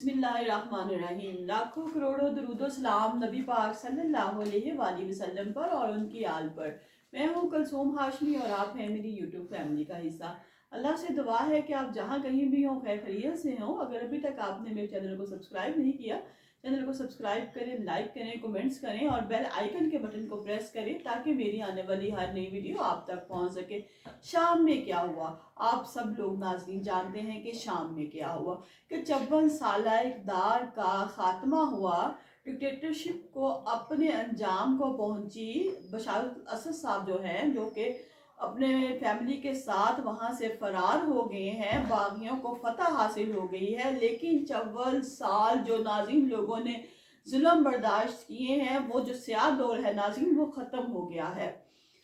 बिस्मिल्लाहिर्रहमानिर्रहीम। लाखों करोड़ों दरूदो सलाम नबी पाक सल्लल्लाहु अलैहि वसल्लम पर और उनकी आल पर। मैं हूँ कलसूम हाशमी और आप हैं मेरी यूट्यूब फैमिली का हिस्सा। अल्लाह से दुआ है कि आप जहाँ कहीं भी हों खैर खैरियत से हों। अगर अभी तक आपने मेरे चैनल को सब्सक्राइब नहीं किया, चैनल को सब्सक्राइब करें, लाइक करें, कमेंट्स करें और बेल आइकन के बटन को प्रेस करें ताकि मेरी आने वाली हर नई वीडियो आप तक पहुँच सके। शाम में क्या हुआ, आप सब लोग नाज़रीन जानते हैं कि शाम में क्या हुआ कि 54 साल इक़्तिदार का खात्मा हुआ, डिक्टेटरशिप को अपने अंजाम को पहुंची। बशार असद साहब जो हैं, जो कि अपने फैमिली के साथ वहां से फरार हो गए हैं, बागियों को फतह हासिल हो गई है। लेकिन 54 साल जो नाज़रीन लोगों ने जुल्म बर्दाश्त किए हैं, वो जो स्याह दौर है नाज़रीन, वो ख़त्म हो गया है।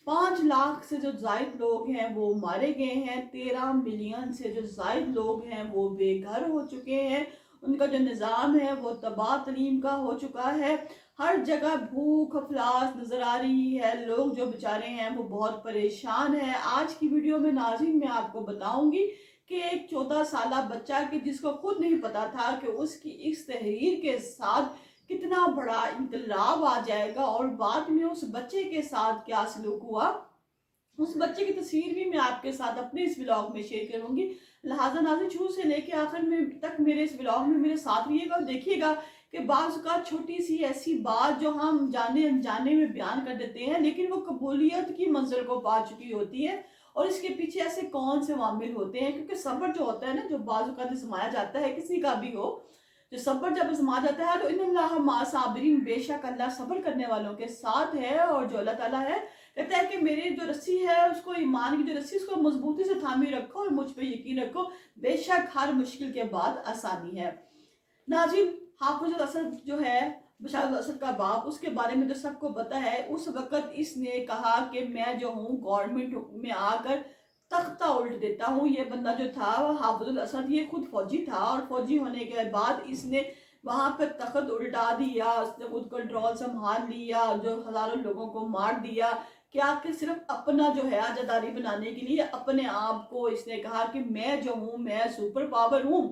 5 लाख से जो जायद लोग हैं वो मारे गए हैं, 13 मिलियन से जो जायद लोग हैं वो बेघर हो चुके हैं। उनका जो निज़ाम है वो तबाह तरीम का हो चुका है। हर जगह भूख अफलास नजर आ रही है। लोग जो बेचारे हैं वो बहुत परेशान है। आज की वीडियो में नाज़रीन मैं आपको बताऊंगी कि एक 14 साल बच्चा के जिसको खुद नहीं पता था कि उसकी इस तहरीर के साथ कितना बड़ा इनकलाब आ जाएगा और बाद में उस बच्चे के साथ क्या सलूक हुआ, उस बच्चे की तस्वीर भी मैं आपके साथ अपने इस ब्लॉग में शेयर करूंगी। लिहाजा नाज़रीन शुरू से लेके आखिर में तक मेरे इस ब्लॉग में मेरे साथ रहिएगा और देखिएगा कि बाज़ का छोटी सी ऐसी बात जो हम जाने अनजाने में बयान कर देते हैं लेकिन वो कबूलियत की मंजिल को पा चुकी होती है। और इसके पीछे ऐसे कौन से वामिल होते हैं, क्योंकि सब्र जो होता है ना, जो बाज़ का समाया जाता है किसी का भी हो, जो सब्र जब आजमा जाता है तो इन्नल्लाह मअस साबिरीन, बेशक अल्लाह सब्र करने वालों के साथ है। और जो अल्लाह ताला है कहता है कि मेरी जो रस्सी है उसको, ईमान की जो रस्सी, उसको मजबूती से थामी रखो और मुझ पे यकीन रखो, बेशक हर मुश्किल के बाद आसानी है। नाज़रीन, हाफिज असद जो है, बशार असद का बाप, उसके बारे में तो सबको पता है। उस वक्त इसने कहा कि मैं जो हूँ गवर्नमेंट में आकर तख्ता उल्ट देता हूँ। ये बंदा जो था हाफिज असद, ये खुद फौजी था और फौजी होने के बाद इसने वहां पर तख्त उल्टा दिया, उसने खुद कंट्रोल संभाल लिया, जो हजारों लोगों को मार दिया। क्या कि सिर्फ अपना जो है आजादारी बनाने के लिए अपने आप को इसने कहा कि मैं जो हूँ मैं सुपर पावर हूँ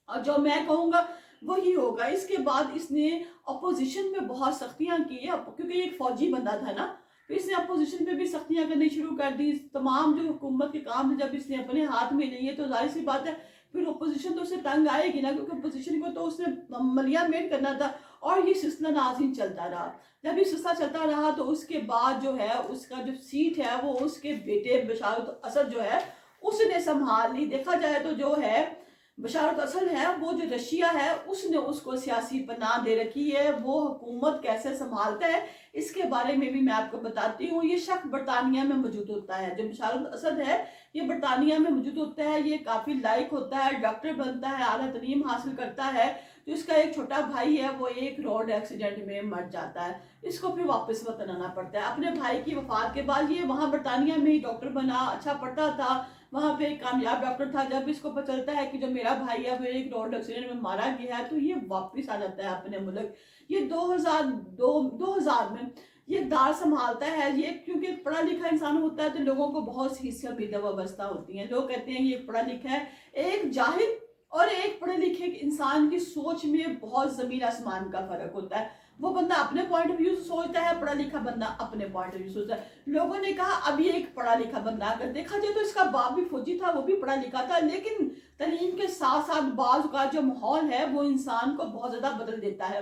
और जो मैं कहूँगा वही होगा। इसके बाद इसने अपोजिशन पे बहुत सख्तियां की है, क्योंकि एक फौजी बंदा था ना, तो इसने अपोजिशन पे भी सख्तियां करनी शुरू कर दी। तमाम जो हुकूमत के काम जब इसने अपने हाथ में लिए तो जाहिर सी बात है फिर अपोजिशन तो उसे तंग आएगी ना, क्योंकि अपोजिशन को तो उसने मलिया मेट करना था। और ये सिलसिला नाज़रीन चलता रहा। जब ये सिलसिला चलता रहा तो उसके बाद जो है उसका जो सीट है वो उसके बेटे बशार असद जो है उसने संभाल ली। देखा जाए तो जो है बशारत असद है, वो जो रशिया है उसने उसको सियासी पनाह दे रखी है। वो हुकूमत कैसे संभालता है इसके बारे में भी मैं आपको बताती हूँ। ये शख्स बरतानिया में मौजूद होता है, जो बशारत असद है ये बरतानिया में मौजूद होता है। ये काफी लाइक होता है, डॉक्टर बनता है, आला तलीम हासिल करता है। जो इसका एक छोटा भाई है वो एक रोड एक्सीडेंट में मर जाता है, इसको फिर वापस वतन आना पड़ता है। अपने भाई की वफात के बाद ये वहाँ बरतानिया में ही डॉक्टर बना, अच्छा पढ़ता था, वहां पे एक कामयाब डॉक्टर था। जब इसको पता चलता है कि जो मेरा भाई है वो एक रोड एक्सीडेंट में मारा गया है तो ये वापस आ जाता है अपने मुल्क। ये 2000 में ये दार संभालता है। ये क्योंकि पढ़ा लिखा इंसान होता है तो लोगों को बहुत सी हिस्सा बेदवा होती है। लोग कहते हैं ये पढ़ा लिखा है। एक जाहिल और एक पढ़े लिखे इंसान की सोच में बहुत जमीन आसमान का फर्क होता है। वो बंदा अपने पॉइंट ऑफ व्यू से सोचता है, पढ़ा लिखा बंदा अपने पॉइंट ऑफ व्यू सोचता है। लोगों ने कहा अब ये एक पढ़ा लिखा बंदा, अगर देखा जाए तो इसका बाप भी फौजी था, वो भी पढ़ा लिखा था, लेकिन तालीम के साथ साथ बाज का जो माहौल है वो इंसान को बहुत ज्यादा बदल देता है।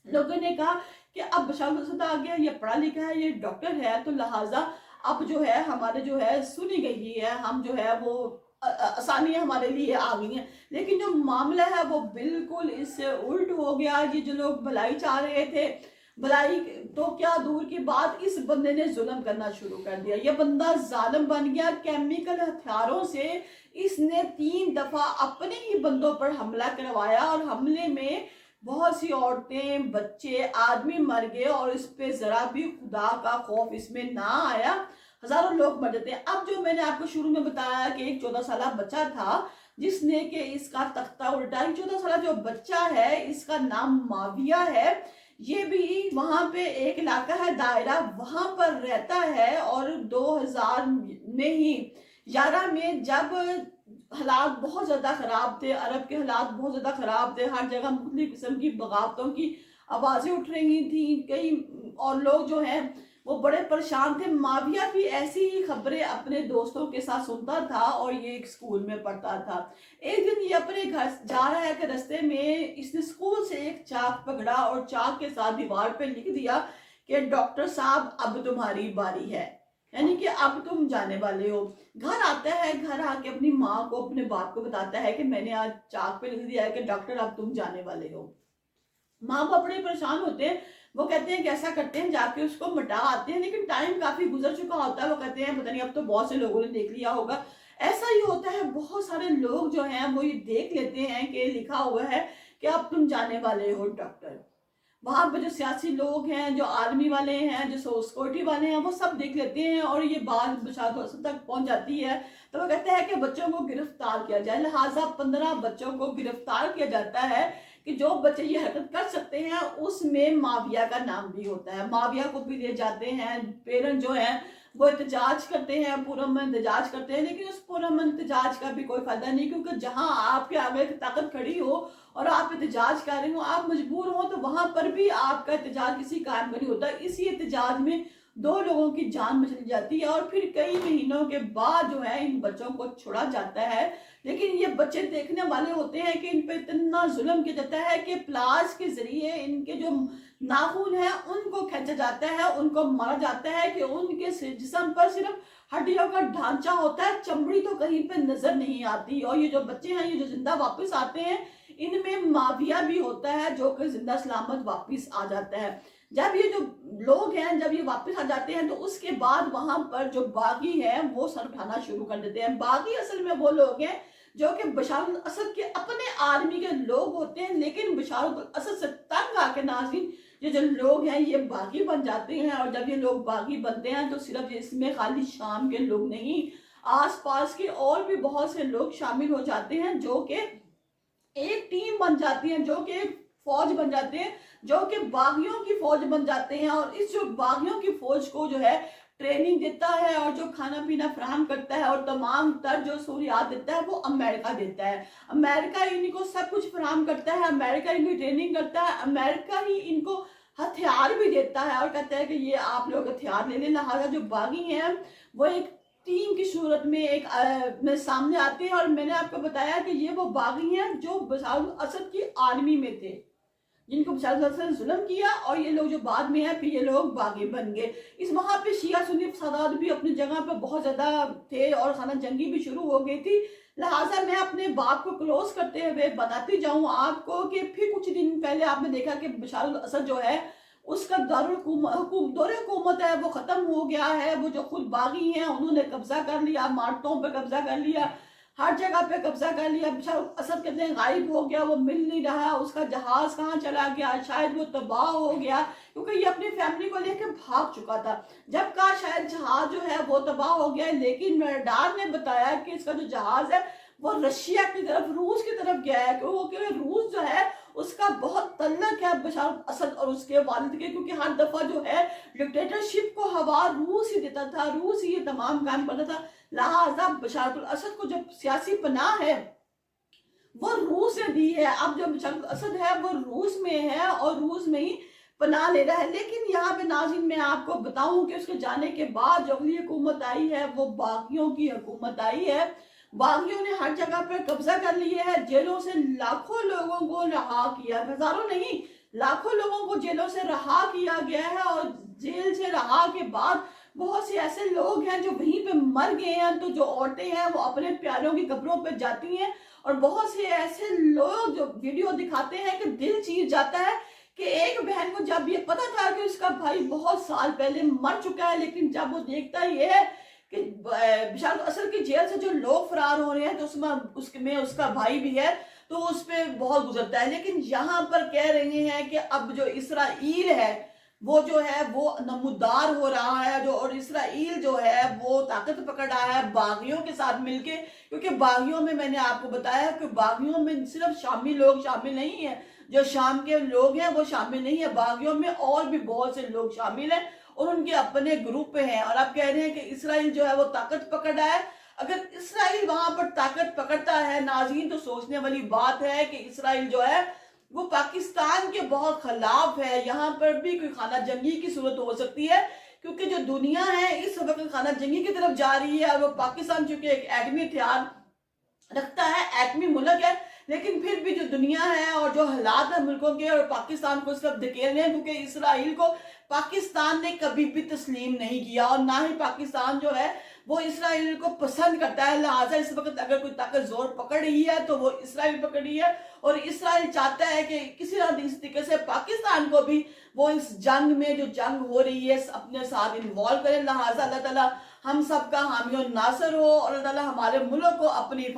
लोगों ने कहा कि अब बशार असद आ गया, ये पढ़ा लिखा है, ये डॉक्टर है, तो लिहाजा अब जो है हमारे जो है सुनी गई है, हम जो है वो आसानियां हमारे लिए आ गई हैं। लेकिन जो मामला है वो बिल्कुल इससे उल्ट हो गया। ये जो लोग भलाई चाह रहे थे, भलाई तो क्या दूर की बात, इस बंदे ने जुल्म करना शुरू कर दिया। ये बंदा जालिम बन गया। केमिकल हथियारों से इसने 3 दफा अपने ही बंदों पर हमला करवाया और हमले में बहुत सी औरतें, बच्चे, आदमी मर गए और इस पे जरा भी खुदा का खौफ इसमें ना आया। हजारों लोग मर जाते हैं। अब जो मैंने आपको शुरू में बताया कि एक 14 साल बच्चा था जिसने कि इसका तख्ता उल्टा, 14 साल जो बच्चा है इसका नाम माविया है। ये भी वहां पे एक इलाका है दायरा, वहां पर रहता है। और 2000 में ही 11 में जब हालात बहुत ज़्यादा ख़राब थे, अरब के हालात बहुत ज़्यादा ख़राब थे, हर जगह मुख्तलिफ़ किस्म की बगावतों की आवाज़ें उठ रही थी कई, और लोग जो हैं वो बड़े परेशान थे। माविया भी ऐसी ही खबरें अपने दोस्तों के साथ सुनता था और ये एक स्कूल में पढ़ता था। एक दिन ये अपने घर जा रहा है कि रास्ते में इसने स्कूल से एक चाक पकड़ा और चाक के साथ दीवार पे लिख दिया कि डॉक्टर साहब अब तुम्हारी बारी है, यानी कि अब तुम जाने वाले हो। घर आता है, घर आके अपनी माँ को अपने बाप को बताता है कि मैंने आज चाक पे लिख दिया है कि डॉक्टर अब तुम जाने वाले हो। माँ बाप बड़े परेशान होते हैं, वो कहते हैं कैसा करते हैं, जाके उसको मिटा आते हैं, लेकिन टाइम काफी गुजर चुका होता है। वो कहते हैं पता नहीं अब तो बहुत से लोगों ने देख लिया होगा। ऐसा ही होता है, बहुत सारे लोग जो हैं वो ये देख लेते हैं कि लिखा हुआ है कि अब तुम जाने वाले हो डॉक्टर। वहां पर जो सियासी लोग हैं, जो आर्मी वाले हैं, जो सिक्योरिटी वाले हैं, वो सब देख लेते हैं और ये बात बशारत असद तक पहुंच जाती है। तो वो कहते हैं कि बच्चों को गिरफ्तार किया जाए। लिहाजा 15 बच्चों को गिरफ्तार किया जाता है कि जो बच्चे ये हरकत कर सकते हैं, उसमें माविया का नाम भी होता है। माविया को भी ले जाते हैं। पेरेंट जो है वो एहतजाज करते हैं, पुरअमन एहतजाज करते हैं, लेकिन उस पुरअमन एहतजाज का भी कोई फायदा नहीं, क्योंकि जहां आपके आगे एक ताकत खड़ी हो और आप एहतजाज कर रहे हो, आप मजबूर हो, तो वहां पर भी आपका एहतजाज किसी काम का नहीं होता। इसी एहतजाज में 2 लोगों की जान में चली जाती है और फिर कई महीनों के बाद जो है इन बच्चों को छोड़ा जाता है। लेकिन ये बच्चे देखने वाले होते हैं कि इन पे इतना जुल्म किया जाता है कि प्लास के जरिए इनके जो नाखून है उनको खींचा जाता है, उनको मारा जाता है कि उनके जिस्म पर सिर्फ हड्डियों का ढांचा होता है, चमड़ी तो कहीं पे नजर नहीं आती। और ये जो बच्चे हैं, ये जो जिंदा वापस आते हैं, इनमें माविया भी होता है जो कि जिंदा सलामत वापस आ जाता है। जब ये जो लोग हैं, जब ये वापस आ जाते हैं, तो उसके बाद वहां पर जो बागी है वो सर उठाना शुरू कर देते हैं। बागी असल में वो लोग हैं जो कि बशार असद के अपने आर्मी के लोग होते हैं, लेकिन बशार असद से तंग आके नाज़रीन ये जो लोग हैं ये बागी बन जाते हैं। और जब ये लोग बागी बनते हैं तो सिर्फ इसमें खाली शाम के लोग नहीं, आसपास के और भी बहुत से लोग शामिल हो जाते हैं, जो कि एक टीम बन जाती है, जो कि एक फौज बन जाते हैं, जो कि बागियों की फौज बन जाते हैं। और इस जो बागियों की फौज को जो है ट्रेनिंग देता है और जो खाना पीना फराहम करता है और तमाम तर जो सहूलियात देता है वो अमेरिका देता है। अमेरिका इनको सब कुछ फराहम करता है, अमेरिका इनकी ट्रेनिंग करता है, अमेरिका ही इनको हथियार भी देता है और कहता है कि ये आप लोग हथियार ले लें। लिहाजा जो बागी हैं वो एक टीम की सूरत में एक में सामने आते हैं। और मैंने आपको बताया कि ये वो बागी हैं जो बशार असद की आर्मी में थे, जिनको बशार असद ने जुल्म किया, और ये लोग जो बाद में है फिर ये लोग बागी बन गए। इस वहां पे शिया सुन्नी फसादात भी अपनी जगह पे बहुत ज्यादा थे और खाना जंगी भी शुरू हो गई थी। लिहाजा मैं अपने बात को क्लोज करते हुए बताती जाऊं आपको कि फिर कुछ दिन पहले आपने देखा कि बशार असद जो है उसका दौर हुकूमत है वो खत्म हो गया है। वो जो खुद बागी हैं उन्होंने कब्जा कर लिया, मार्टों पे कब्जा कर लिया, हर जगह पे कब्जा कर लिया। बशार असद कहते हैं गायब हो गया, वो मिल नहीं रहा, उसका जहाज कहाँ चला गया, शायद वो तबाह हो गया, क्योंकि ये अपनी फैमिली को लेकर भाग चुका था। जब कहा शायद जहाज जो है वो तबाह हो गया, लेकिन रडार ने बताया कि इसका जो जहाज है वो रशिया की तरफ, रूस की तरफ गया है, क्योंकि रूस जो है उसका बहुत तल्लक है बशार असद और उसके वालिद के, क्योंकि हर दफा जो है डिक्टेटरशिप को हवा रूस ही देता था, रूस ही ये तमाम काम करता था। लिहाजा बशार असद को जब सियासी पनाह है वो रूस ने दी है। अब जो बशार असद है वो रूस में है और रूस में ही पनाह ले रहा है। लेकिन यहाँ पे नाज़रीन मैं आपको बताऊं कि उसके जाने के बाद जो अगली हुकूमत आई है वो बागियों की हुकूमत आई है। बागियों ने हर जगह पर कब्जा कर लिया है, जेलों से लाखों लोगों को रहा किया, हजारों नहीं लाखों लोगों को जेलों से रहा किया गया है। और जेल से रहा के बाद बहुत से ऐसे लोग हैं जो वहीं पे मर गए हैं, तो जो औरतें हैं वो अपने प्यारों की कब्रों पे जाती हैं। और बहुत से ऐसे लोग जो वीडियो दिखाते हैं कि दिल चीर जाता है कि एक बहन को जब ये पता था कि उसका भाई बहुत साल पहले मर चुका है, लेकिन जब वो देखता ये है कि बशार असद की जेल से जो लोग फरार हो रहे हैं तो उसमें उसका भाई भी है, तो उस पर बहुत गुजरता है। लेकिन यहाँ पर कह रहे हैं कि अब जो इसराइल है वो जो है वो नमूदार हो रहा है, जो और इसराइल जो है वो ताकत पकड़ रहा है बागियों के साथ मिलके। क्योंकि बागियों में मैंने आपको बताया कि बागियों में सिर्फ शामी लोग शामिल नहीं है, जो शाम के लोग हैं वो शामिल नहीं है, बागियों में और भी बहुत से लोग शामिल हैं और उनके अपने ग्रुप हैं। और आप कह रहे हैं कि इसराइल जो है वो ताकत पकड़ रहा है। अगर इसराइल वहां पर ताकत पकड़ता है नाज़रीन, तो सोचने वाली बात है कि इसराइल जो है वो पाकिस्तान के बहुत खिलाफ है। यहाँ पर भी कोई खाना जंगी की सूरत हो सकती है, क्योंकि जो दुनिया है इस वक्त खाना जंगी की तरफ जा रही है। और वो पाकिस्तान चूंकि एक एटमी हथियार रखता है, एटमी मुल्क है, लेकिन फिर भी जो दुनिया है और जो हालात है मुल्कों के, और पाकिस्तान को सिर्फ धकेल रहे हैं, क्योंकि इसराइल को पाकिस्तान ने कभी भी तस्लीम नहीं किया और ना ही पाकिस्तान जो है वो इसराइल को पसंद करता है। लिहाजा इस वक्त अगर कोई ताकत जोर पकड़ रही है तो वो इसराइल पकड़ रही है, और इसराइल चाहता है कि किसी ना किसी तरीके से पाकिस्तान को भी वो इस जंग में, जो जंग हो रही है, अपने साथ इन्वॉल्व करें। लिहाजा अल्लाह ताला हम सबका हामी और नासर हो, और अल्लाह ताला हमारे मुल्क को अपनी